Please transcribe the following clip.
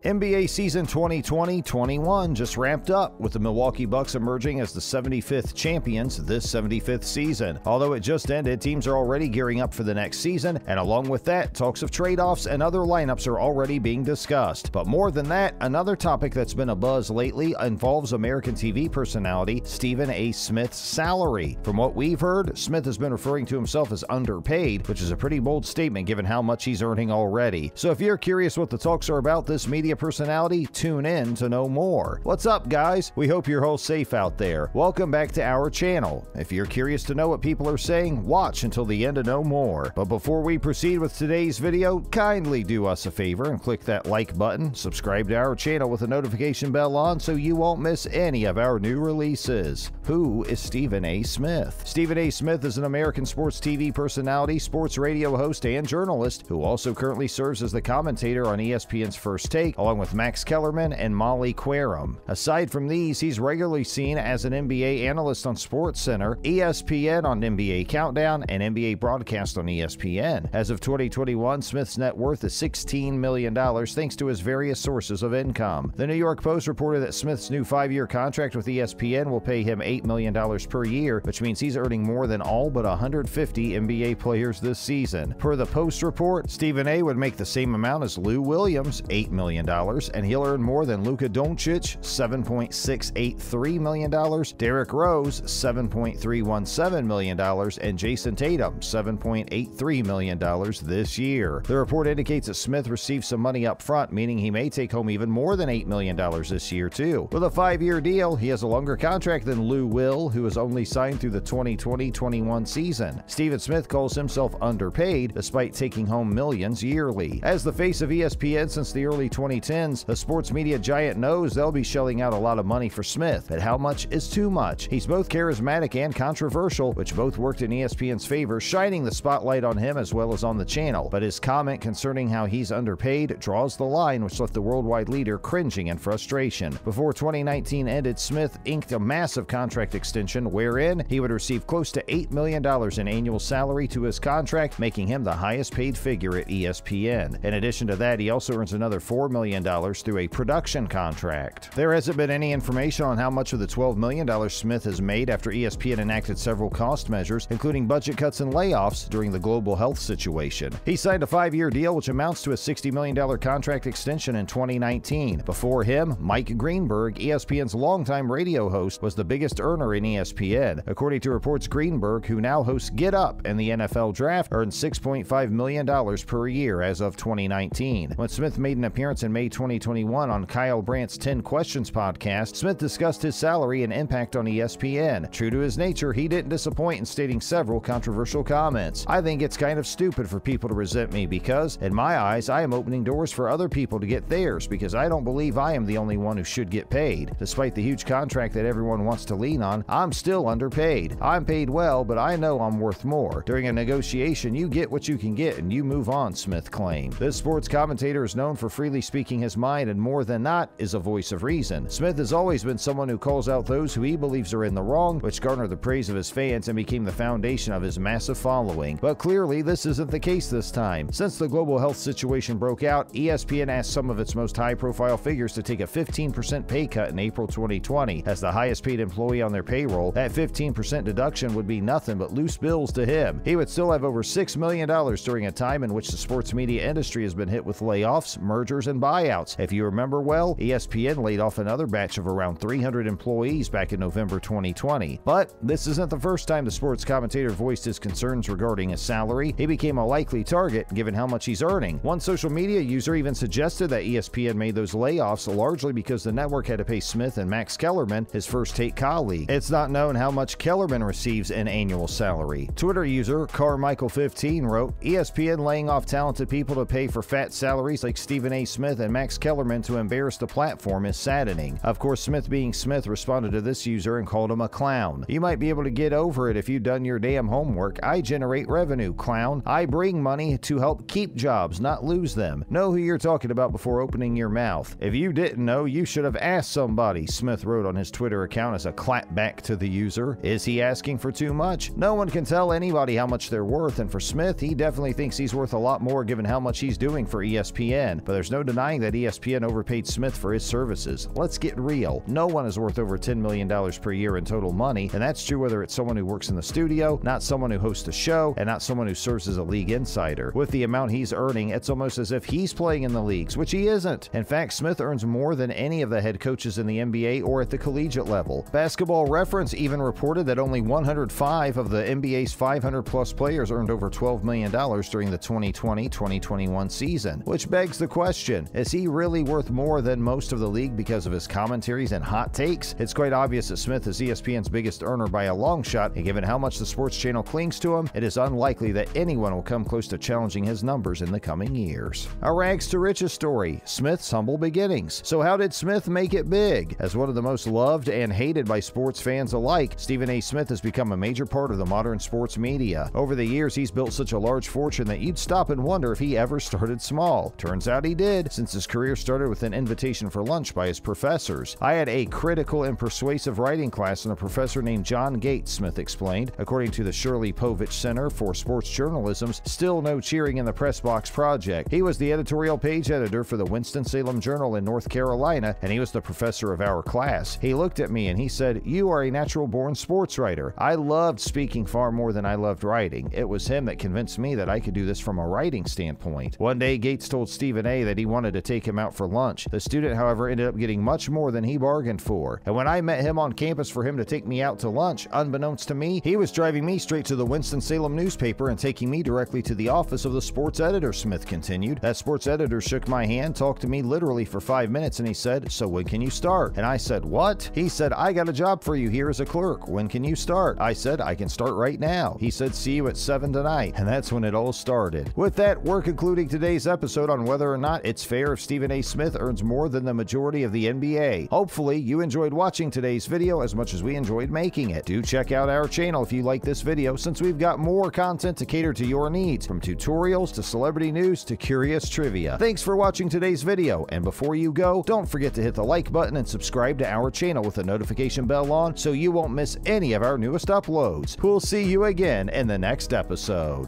NBA season 2020-21 just wrapped up, with the Milwaukee Bucks emerging as the 75th champions this 75th season. Although it just ended, teams are already gearing up for the next season, and along with that, talks of trade-offs and other lineups are already being discussed. But more than that, another topic that's been a buzz lately involves American TV personality Stephen A. Smith's salary. From what we've heard, Smith has been referring to himself as underpaid, which is a pretty bold statement given how much he's earning already. So if you're curious what the talks are about, this media personality, tune in to know more. What's up, guys? We hope you're all safe out there. Welcome back to our channel. If you're curious to know what people are saying, watch until the end to know more. But before we proceed with today's video, kindly do us a favor and click that like button, subscribe to our channel with the notification bell on so you won't miss any of our new releases. Who is Stephen A. Smith? Stephen A. Smith is an American sports TV personality, sports radio host, and journalist who also currently serves as the commentator on ESPN's First Take, along with Max Kellerman and Molly Querom. Aside from these, he's regularly seen as an NBA analyst on SportsCenter, ESPN on NBA Countdown, and NBA broadcast on ESPN. As of 2021, Smith's net worth is $16 million thanks to his various sources of income. The New York Post reported that Smith's new 5-year contract with ESPN will pay him $8 million per year, which means he's earning more than all but 150 NBA players this season. Per the Post report, Stephen A. would make the same amount as Lou Williams, $8 million, and he'll earn more than Luka Doncic, $7.683 million, Derrick Rose, $7.317 million, and Jason Tatum, $7.83 million this year. The report indicates that Smith received some money up front, meaning he may take home even more than $8 million this year, too. With a 5-year deal, he has a longer contract than Lou Will, who is only signed through the 2020-21 season. Stephen Smith calls himself underpaid, despite taking home millions yearly. As the face of ESPN since the early 2010s, the sports media giant knows they'll be shelling out a lot of money for Smith, but how much is too much? He's both charismatic and controversial, which both worked in ESPN's favor, shining the spotlight on him as well as on the channel. But his comment concerning how he's underpaid draws the line, which left the worldwide leader cringing in frustration. Before 2019 ended, Smith inked a massive contract extension wherein he would receive close to $8 million in annual salary to his contract, making him the highest paid figure at ESPN. In addition to that, he also earns another $4 million through a production contract. There hasn't been any information on how much of the $12 million Smith has made after ESPN enacted several cost measures, including budget cuts and layoffs during the global health situation. He signed a 5-year deal, which amounts to a $60 million contract extension in 2019. Before him, Mike Greenberg, ESPN's longtime radio host, was the biggest earner in ESPN. According to reports, Greenberg, who now hosts Get Up and the NFL Draft, earned $6.5 million per year as of 2019. When Smith made an appearance in May 2021 on Kyle Brandt's 10 Questions podcast, Smith discussed his salary and impact on ESPN. True to his nature, he didn't disappoint in stating several controversial comments. "I think it's kind of stupid for people to resent me because, in my eyes, I am opening doors for other people to get theirs because I don't believe I am the only one who should get paid. Despite the huge contract that everyone wants to lean on, I'm still underpaid. I'm paid well, but I know I'm worth more. During a negotiation, you get what you can get and you move on," Smith claimed. This sports commentator is known for freely speaking his mind and more than not is a voice of reason. Smith has always been someone who calls out those who he believes are in the wrong, which garnered the praise of his fans and became the foundation of his massive following. But clearly, this isn't the case this time. Since the global health situation broke out, ESPN asked some of its most high-profile figures to take a 15% pay cut in April 2020. As the highest-paid employee on their payroll, that 15% deduction would be nothing but loose bills to him. He would still have over $6 million during a time in which the sports media industry has been hit with layoffs, mergers, and buyouts. If you remember well, ESPN laid off another batch of around 300 employees back in November 2020. But this isn't the first time the sports commentator voiced his concerns regarding his salary. He became a likely target given how much he's earning. One social media user even suggested that ESPN made those layoffs largely because the network had to pay Smith and Max Kellerman, his First Take colleague. It's not known how much Kellerman receives in annual salary. Twitter user Carmichael15 wrote, "ESPN laying off talented people to pay for fat salaries like Stephen A. Smith and Max Kellerman to embarrass the platform is saddening." Of course, Smith being Smith responded to this user and called him a clown. "You might be able to get over it if you've done your damn homework. I generate revenue, clown. I bring money to help keep jobs, not lose them. Know who you're talking about before opening your mouth. If you didn't know, you should have asked somebody," Smith wrote on his Twitter account as a clapback to the user. Is he asking for too much? No one can tell anybody how much they're worth, and for Smith, he definitely thinks he's worth a lot more given how much he's doing for ESPN, but there's no denying denying that ESPN overpaid Smith for his services. Let's get real. No one is worth over $10 million per year in total money, and that's true whether it's someone who works in the studio, not someone who hosts a show, and not someone who serves as a league insider. With the amount he's earning, it's almost as if he's playing in the leagues, which he isn't. In fact, Smith earns more than any of the head coaches in the NBA or at the collegiate level. Basketball Reference even reported that only 105 of the NBA's 500-plus players earned over $12 million during the 2020-2021 season, which begs the question, is he really worth more than most of the league because of his commentaries and hot takes? It's quite obvious that Smith is ESPN's biggest earner by a long shot, and given how much the sports channel clings to him, it is unlikely that anyone will come close to challenging his numbers in the coming years. A rags to riches story, Smith's humble beginnings. So how did Smith make it big? As one of the most loved and hated by sports fans alike, Stephen A. Smith has become a major part of the modern sports media. Over the years, he's built such a large fortune that you'd stop and wonder if he ever started small. Turns out he did, since his career started with an invitation for lunch by his professors. I had a critical and persuasive writing class and a professor named John Gates, Smith explained. According to the Shirley Povich Center for Sports Journalism's Still No Cheering in the Press Box project, he was the editorial page editor for the Winston-Salem Journal in North Carolina, and he was the professor of our class. He looked at me and he said, "You are a natural-born sports writer." I loved speaking far more than I loved writing. It was him that convinced me that I could do this from a writing standpoint. One day, Gates told Stephen A. that he wanted to take him out for lunch. The student, however, ended up getting much more than he bargained for. And when I met him on campus for him to take me out to lunch, unbeknownst to me, he was driving me straight to the Winston-Salem newspaper and taking me directly to the office of the sports editor, Smith continued. That sports editor shook my hand, talked to me literally for 5 minutes, and he said, "So when can you start?" And I said, "What?" He said, "I got a job for you here as a clerk. When can you start?" I said, "I can start right now." He said, "See you at 7 tonight." And that's when it all started. With that, we're concluding today's episode on whether or not it's fair if Stephen A. Smith earns more than the majority of the NBA. Hopefully, you enjoyed watching today's video as much as we enjoyed making it. Do check out our channel if you like this video, since we've got more content to cater to your needs, from tutorials to celebrity news to curious trivia. Thanks for watching today's video, and before you go, don't forget to hit the like button and subscribe to our channel with the notification bell on so you won't miss any of our newest uploads. We'll see you again in the next episode.